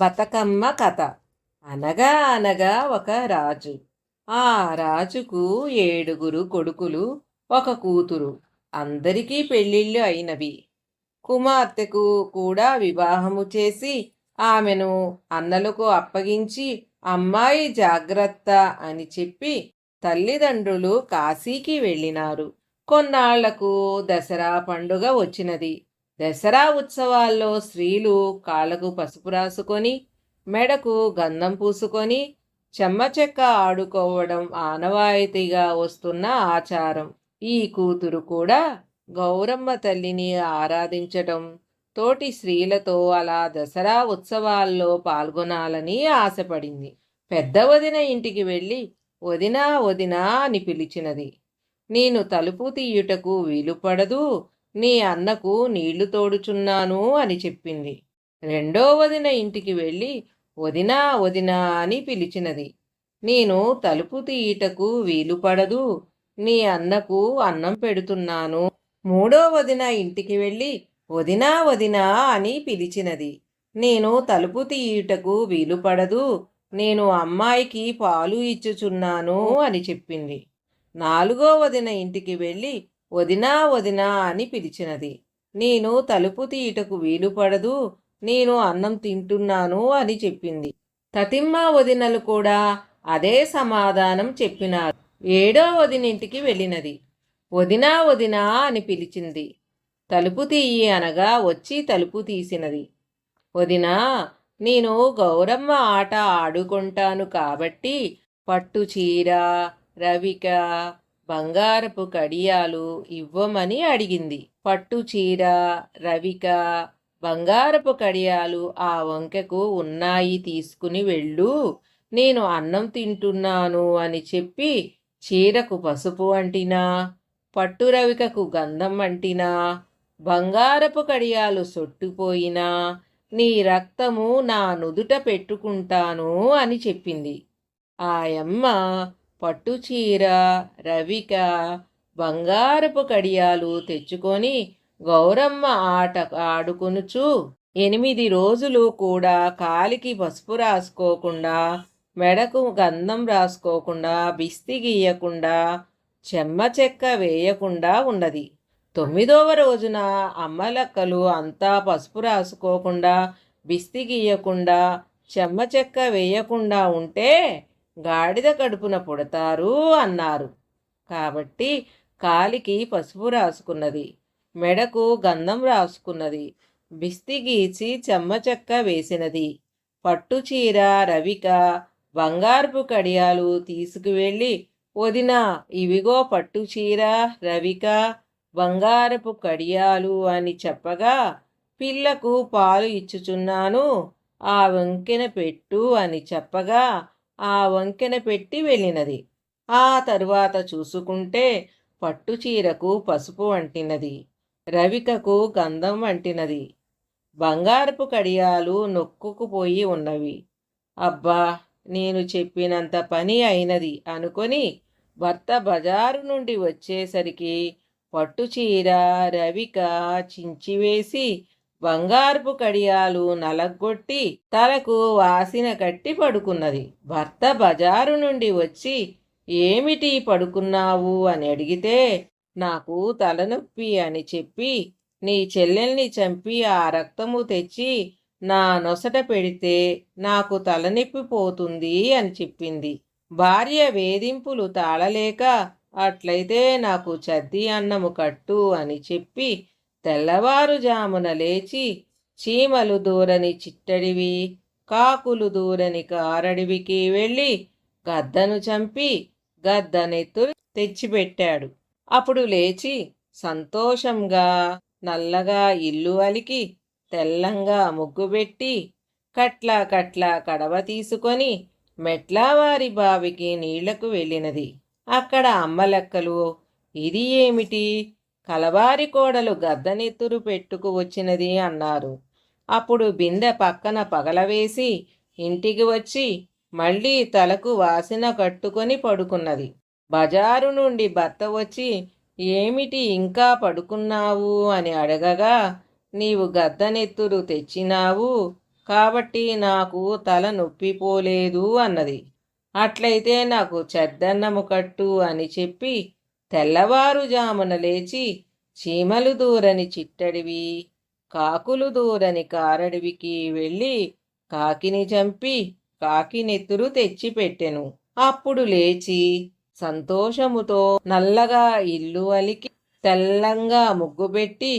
బతుకమ్మ కథ. అనగా అనగా ఒక రాజు. ఆ రాజుకు 7 కొడుకులు, ఒక కూతురు. అందరికీ పెళ్ళిళ్ళు అయినవి. కుమార్తెకు కూడా వివాహము చేసి ఆమెను అన్నలకు అప్పగించి అమ్మాయి జాగ్రత్త అని చెప్పి తల్లిదండ్రులు కాశీకి వెళ్ళినారు. కొన్నాళ్లకు దసరా పండుగ వచ్చినది. దసరా ఉత్సవాల్లో స్త్రీలు కాళ్ళకు పసుపు రాసుకొని మెడకు గంధం పూసుకొని చెమ్మచెక్క ఆడుకోవడం ఆనవాయితీగా వస్తున్న ఆచారం. ఈ కూతురు కూడా గౌరమ్మ తల్లిని ఆరాధించటం, తోటి స్త్రీలతో అలా దసరా ఉత్సవాల్లో పాల్గొనాలని ఆశపడింది. పెద్ద వదిన ఇంటికి వెళ్ళి వదినా వదినా అని పిలిచినది. నేను తలుపు తీయుటకు వీలుపడదు, నీ అన్నకు నీళ్లు తోడుచున్నాను అని చెప్పింది. రెండో వదిన ఇంటికి వెళ్ళి వదినా వదినా అని పిలిచినది. నేను తలుపు తీయుటకు వీలుపడదు, నీ అన్నకు అన్నం పెడుతున్నాను. మూడో వదిన ఇంటికి వెళ్ళి వదినా వదినా అని పిలిచినది. నేను తలుపు తీయుటకు వీలుపడదు, నేను అమ్మాయికి పాలు ఇచ్చుచున్నాను అని చెప్పింది. నాలుగో వదిన ఇంటికి వెళ్ళి వదినా వదినా అని పిలిచినది. నేను తలుపు తీయుటకు వీలుపడదు, నేను అన్నం తింటున్నాను అని చెప్పింది. తతిమ్మ వదినలు కూడా అదే సమాధానం చెప్పినారు. ఏడో వదినింటికి వెళ్ళినది. వదినా వదినా అని పిలిచింది. తలుపు తీయి అనగా వచ్చి తలుపు తీసినది. వదినా, నేను గౌరమ్మ ఆట ఆడుకుంటాను కాబట్టి పట్టు చీర, రవిక, బంగారపు కడియాలు ఇవ్వమని అడిగింది. పట్టు చీర, రవిక, బంగారపు కడియాలు ఆ వంకెకు ఉన్నాయి, తీసుకుని వెళ్ళు, నేను అన్నం తింటున్నాను అని చెప్పి చీరకు పసుపు అంటినా, పట్టు రవికకు గంధం అంటినా, బంగారపు కడియాలు సొట్టుపోయినా నీ రక్తము నా నుదుట పెట్టుకుంటాను అని చెప్పింది. ఆయమ్మ పట్టుచీర, రవిక, బంగారపు కడియాలు తెచ్చుకొని గౌరమ్మ ఆట ఆడుకొనుచు 8 రోజులు కూడా కాలికి పసుపు రాసుకోకుండా, మెడకు గంధం రాసుకోకుండా, బిస్తి గీయకుండా, చెమ్మ చెక్క వేయకుండా ఉన్నది. 9వ రోజున అమ్మలక్కలు అంతా పసుపు రాసుకోకుండా, బిస్తి గీయకుండా, చెమ్మ చెక్క వేయకుండా ఉంటే గాడిద కడుపున పుడతారు అన్నారు. కాబట్టి కాలికి పసుపు రాసుకున్నది, మెడకు గంధం రాసుకున్నది, బిస్తి గీచి చెమ్మ చెక్క వేసినది. పట్టుచీర, రవిక, బంగారపు కడియాలు తీసుకువెళ్ళి వదినా, ఇవిగో పట్టుచీర, రవిక, బంగారపు కడియాలు అని చెప్పగా పిల్లకు పాలు ఇచ్చుచున్నాను, ఆ వంకెన పెట్టు అని చెప్పగా ఆ వంకెన పెట్టి వెళ్ళినది. ఆ తరువాత చూసుకుంటే పట్టుచీరకు పసుపు అంటినది, రవికకు గంధం అంటినది, బంగారపు కడియాలు నొక్కుకుపోయి ఉన్నవి. అబ్బా, నేను చెప్పినంత పని అయినది అనుకొని భర్త బజారు నుండి వచ్చేసరికి పట్టుచీర, రవిక చించివేసి బంగారపు కడియాలు నలగొట్టి తలకు వాసిన కట్టి పడుకున్నది. భర్త బజారు నుండి వచ్చి ఏమిటి పడుకున్నావు అని అడిగితే నాకు తలనొప్పి అని చెప్పి నీ చెల్లెల్ని చంపి ఆ రక్తము తెచ్చి నా నొసట పెడితే నాకు తలనొప్పి పోతుంది అని చెప్పింది. భార్య వేధింపులు తాళలేక అట్లయితే నాకు చద్ది అన్నము కట్టు అని చెప్పి తెల్లవారుజామున లేచి చీమలు దూరని చిట్టడివి, కాకులు దూరని కారడివికి వెళ్ళి గద్దను చంపి గద్దనెత్తు తెచ్చిపెట్టాడు. అప్పుడు లేచి సంతోషంగా నల్లగా ఇల్లు అలికి తెల్లంగా ముగ్గుపెట్టి కట్ల కట్ల కడవ తీసుకొని మెట్లవారి బావికి నీళ్లకు వెళ్ళినది. అక్కడ అమ్మలెక్కలు ఇది ఏమిటి, కలవారి కోడలు గద్దనెత్తురు పెట్టుకు వచ్చినది అన్నారు. అప్పుడు బిందె పక్కన పగలవేసి ఇంటికి వచ్చి మళ్ళీ తలకు వాసిన కట్టుకొని పడుకున్నది. బజారు నుండి భర్త వచ్చి ఏమిటి ఇంకా పడుకున్నావు అని అడగగా నీవు గద్దనెత్తురు తెచ్చినావు, కాబట్టి నాకు తల నొప్పిపోలేదు అన్నది. అట్లయితే నాకు చెద్దన్నము కట్టు అని చెప్పి తెల్లవారుజామున లేచి చీమలు దూరని చిట్టడివి, కాకులు దూరని కారడివికి వెళ్ళి కాకిని చంపి కాకి నెత్తురు తెచ్చిపెట్టెను. అప్పుడు లేచి సంతోషముతో నల్లగా ఇల్లు అలికి తెల్లంగా ముగ్గుపెట్టి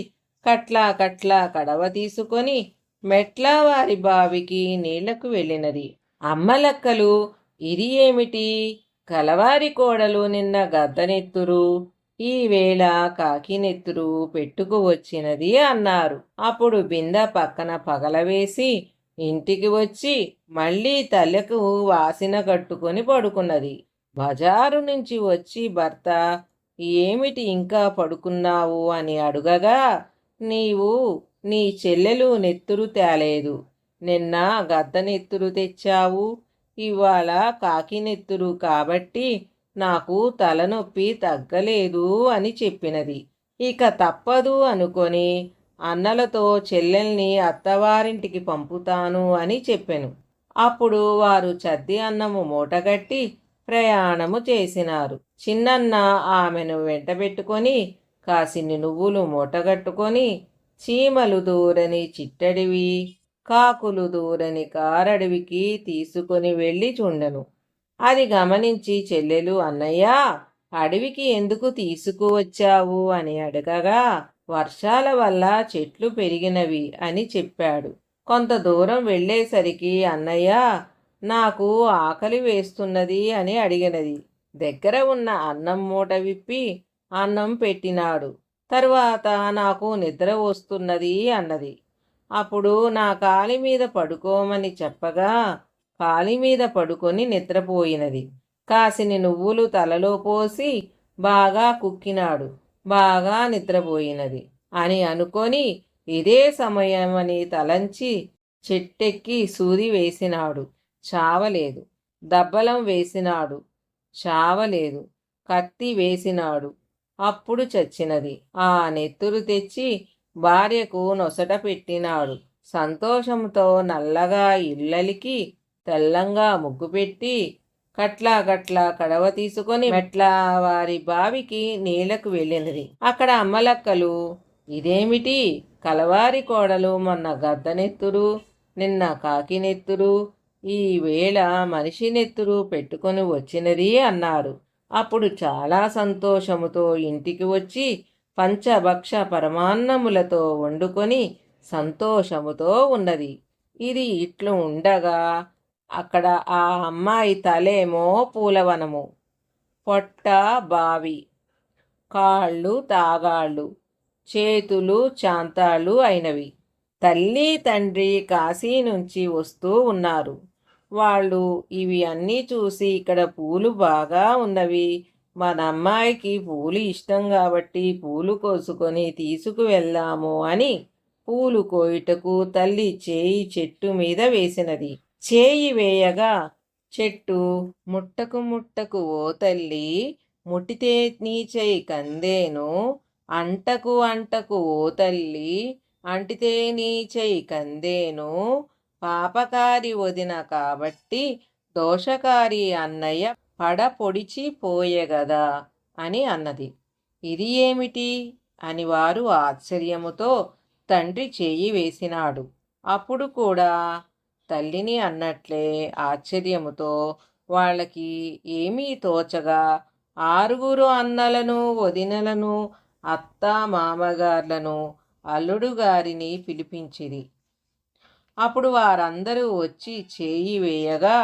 కట్లా కట్లా కడవ తీసుకొని మెట్ల వారి బావికి నీళ్లకు వెళ్ళినది. అమ్మలక్కలు ఇది ఏమిటి, కలవారి కోడలు నిన్న గద్దనెత్తురు, ఈవేళ కాకినెత్తురు పెట్టుకు వచ్చినది అన్నారు. అప్పుడు బిందె పక్కన పగలవేసి ఇంటికి వచ్చి మళ్ళీ తలకు వాసిన కట్టుకొని పడుకున్నది. బజారు నుంచి వచ్చి భర్త ఏమిటి ఇంకా పడుకున్నావు అని అడుగగా, నీవు నీ చెల్లెలు నెత్తురు తేలేదు, నిన్న గద్దనెత్తురు తెచ్చావు, ఇవాళ కాకినెత్తురు కాబట్టి నాకు తలనొప్పి తగ్గలేదు అని చెప్పినది. ఇక తప్పదు అనుకొని అన్నలతో చెల్లెల్ని అత్తవారింటికి పంపుతాను అని చెప్పెను. అప్పుడు వారు చద్ది అన్నము మూటగట్టి ప్రయాణము చేసినారు. చిన్నన్న ఆమెను వెంటబెట్టుకొని కాసిన్ని నువ్వులు మూటగట్టుకొని చీమలు దూరని చిట్టడివి, కాకులు దూరని కారడవికి తీసుకొని వెళ్ళి చుండెను. అది గమనించి చెల్లెలు, అన్నయ్యా, అడవికి ఎందుకు తీసుకువచ్చావు అని అడగగా, వర్షాల వల్ల చెట్లు పెరిగినవి అని చెప్పాడు. కొంత దూరం వెళ్ళేసరికి అన్నయ్య నాకు ఆకలి వేస్తున్నది అని అడిగినది. దగ్గర ఉన్న అన్నం మూట విప్పి అన్నం పెట్టినాడు. తరువాత నాకు నిద్ర వస్తున్నది అన్నది. అప్పుడు నా కాలి మీద పడుకోమని చెప్పగా కాలి మీద పడుకొని నిద్రపోయినది. కాసిని నువ్వులు తలలో పోసి బాగా కుక్కినాడు. బాగా నిద్రపోయినది అని అనుకొని ఇదే సమయమని తలంచి చెట్టెక్కి సూది వేసినాడు, చావలేదు. దబ్బలం వేసినాడు, చావలేదు. కత్తి వేసినాడు, అప్పుడు చచ్చినది. ఆ నెత్తురు తెచ్చి భార్యకు నొసట పెట్టినాడు. సంతోషంతో నల్లగా ఇల్లలికి తెల్లంగా ముగ్గు పెట్టి కట్లా కట్లా కడవ తీసుకొని మెట్ల వారి బావికి నీళ్లకు వెళ్ళినది. అక్కడ అమ్మలక్కలు ఇదేమిటి, కలవారి కోడలు మొన్న గద్దనెత్తురు, నిన్న కాకినెత్తురు, ఈ వేళ మనిషి నెత్తురు పెట్టుకొని వచ్చినది అన్నారు. అప్పుడు చాలా సంతోషముతో ఇంటికి వచ్చి పంచభక్ష పరమాన్నములతో వండుకొని సంతోషముతో ఉన్నది. ఇది ఇట్లు ఉండగా అక్కడ ఆ అమ్మాయి తలేమో పూలవనము, పొట్ట బావి, కాళ్ళు తాగాళ్ళు, చేతులు చాంతాళ్ళు అయినవి. తల్లి తండ్రి కాశీ నుంచి వస్తూ ఉన్నారు. వాళ్ళు ఇవి అన్నీ చూసి ఇక్కడ పూలు బాగా ఉన్నవి, మన అమ్మాయికి పూలు ఇష్టం కాబట్టి పూలు కోసుకొని తీసుకువెళ్దాము అని పూలు కోయుటకు తల్లి చేయి చెట్టు మీద వేసినది. చేయి వేయగా చెట్టు ముట్టకు ముట్టకు ఓ తల్లి, ముట్టితే నీ చేయి కందేను, అంటకు అంటకు ఓ తల్లి, అంటితే నీ చేయి కందేను, పాపకారి వదిన కాబట్టి దోషకారి అన్నయ్య పడ పొడిచి పోయెగదా అని అన్నది. ఇది ఏమిటి అని వారు ఆశ్చర్యముతో తండ్రి చేయి వేసినాడు. అప్పుడు కూడా తల్లిని అన్నట్లే ఆశ్చర్యముతో వాళ్ళకి ఏమీ తోచగా ఆరుగురు అన్నలను వదినలను అత్త మామగార్లను అల్లుడు గారిని పిలిపించిరి. అప్పుడు వారందరూ వచ్చి చేయి వేయగా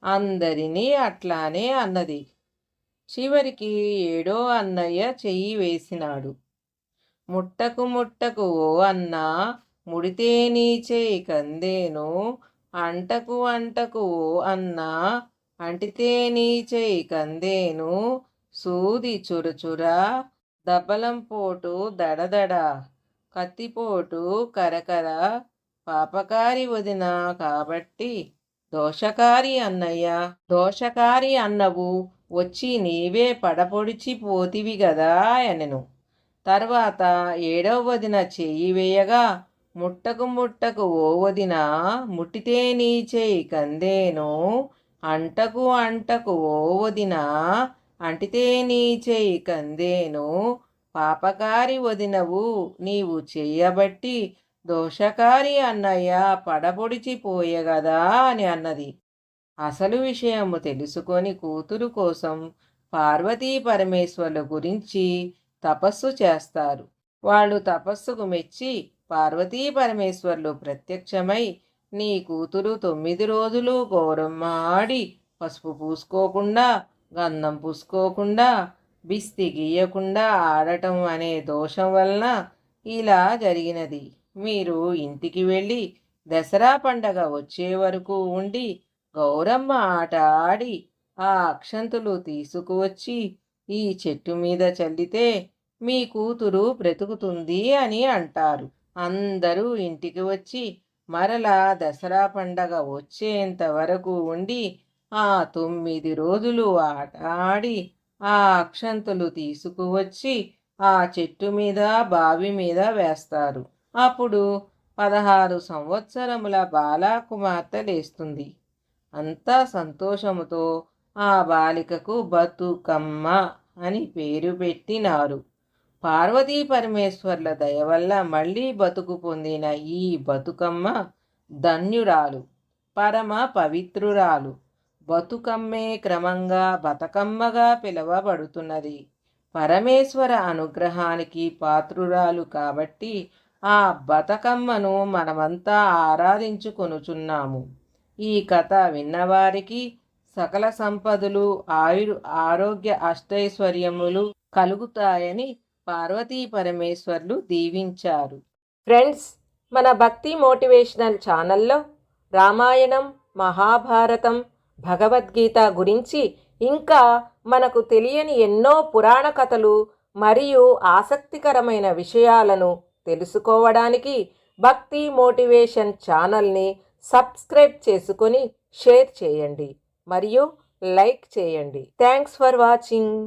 అందరినీ అట్లానే అన్నది. చివరికి ఏడో అన్నయ్య చెయ్యి వేసినాడు. ముట్టకు ముట్టకు ఓ అన్న, ముడితే నీ చేయి కందేను, అంటకు అంటకు ఓ అన్న, అంటితే నీ చేయి కందేను, సూది చురచుర, దబ్బలం పోటు దడదడ, కత్తిపోటు కరకర, పాపకారి వదిన కాబట్టి దోషకారి అన్నయ్య, దోషకారి అన్నవు వచ్చి నీవే పడపొడిచి పోతివి గదా అనెను. తర్వాత ఏడవ వదిన చెయ్యి వేయగా ముట్టకు ముట్టకు ఓ వదిన, ముట్టితే నీ చేయి కందేను. అంటకు అంటకు ఓ వదిన, అంటితే నీ చేయి కందేను. పాపకారి వదినవు నీవు చెయ్యబట్టి, దోషకారి అన్నయ్య పడబొడిచిపోయెగదా అని అన్నది. అసలు విషయము తెలుసుకొని కూతురు కోసం పార్వతీ పరమేశ్వర్ల గురించి తపస్సు చేస్తారు. వాళ్ళు తపస్సుకు మెచ్చి పార్వతీ పరమేశ్వర్లు ప్రత్యక్షమై, నీ కూతురు 9 రోజులు గౌరమ్మ ఆడి పసుపు పూసుకోకుండా, గంధం పూసుకోకుండా, బిస్తి గీయకుండా ఆడటం అనే దోషం వలన ఇలా జరిగినది. మీరు ఇంటికి వెళ్ళి దసరా పండగ వచ్చే వరకు ఉండి గౌరమ్మ ఆట ఆడి ఆ అక్షంతులు తీసుకువచ్చి ఈ చెట్టు మీద చల్లితే మీ కూతురు బ్రతుకుతుంది అని అంటారు. అందరూ ఇంటికి వచ్చి మరలా దసరా పండగ వచ్చేంత వరకు ఉండి ఆ 9 రోజులు ఆట ఆడి ఆ అక్షంతులు తీసుకువచ్చి ఆ చెట్టు మీద బావి మీద వేస్తారు. అప్పుడు 16 సంవత్సరముల బాలాకుమార్తె లేస్తుంది. అంతా సంతోషముతో ఆ బాలికకు బతుకమ్మ అని పేరు పెట్టినారు. పార్వతీ పరమేశ్వర్ల దయవల్ల మళ్ళీ బతుకు పొందిన ఈ బతుకమ్మ ధన్యురాలు, పరమ పవిత్రురాలు. బతుకమ్మే క్రమంగా బతుకమ్మగా పిలువబడుతున్నది. పరమేశ్వర అనుగ్రహానికి పాత్రురాలు కాబట్టి ఆ బతుకమ్మను మనమంతా ఆరాధించుకొనుచున్నాము. ఈ కథ విన్నవారికి సకల సంపదలు, ఆరోగ్య అష్టైశ్వర్యములు కలుగుతాయని పార్వతీ పరమేశ్వర్లు దీవించారు. ఫ్రెండ్స్, మన భక్తి మోటివేషనల్ ఛానల్లో రామాయణం, మహాభారతం, భగవద్గీత గురించి ఇంకా మనకు తెలియని ఎన్నో పురాణ కథలు మరియు ఆసక్తికరమైన విషయాలను తెలుసుకోవడానికి భక్తి మోటివేషన్ ఛానల్ని సబ్స్క్రైబ్ చేసుకొని షేర్ చేయండి మరియు లైక్ చేయండి. Thanks for watching.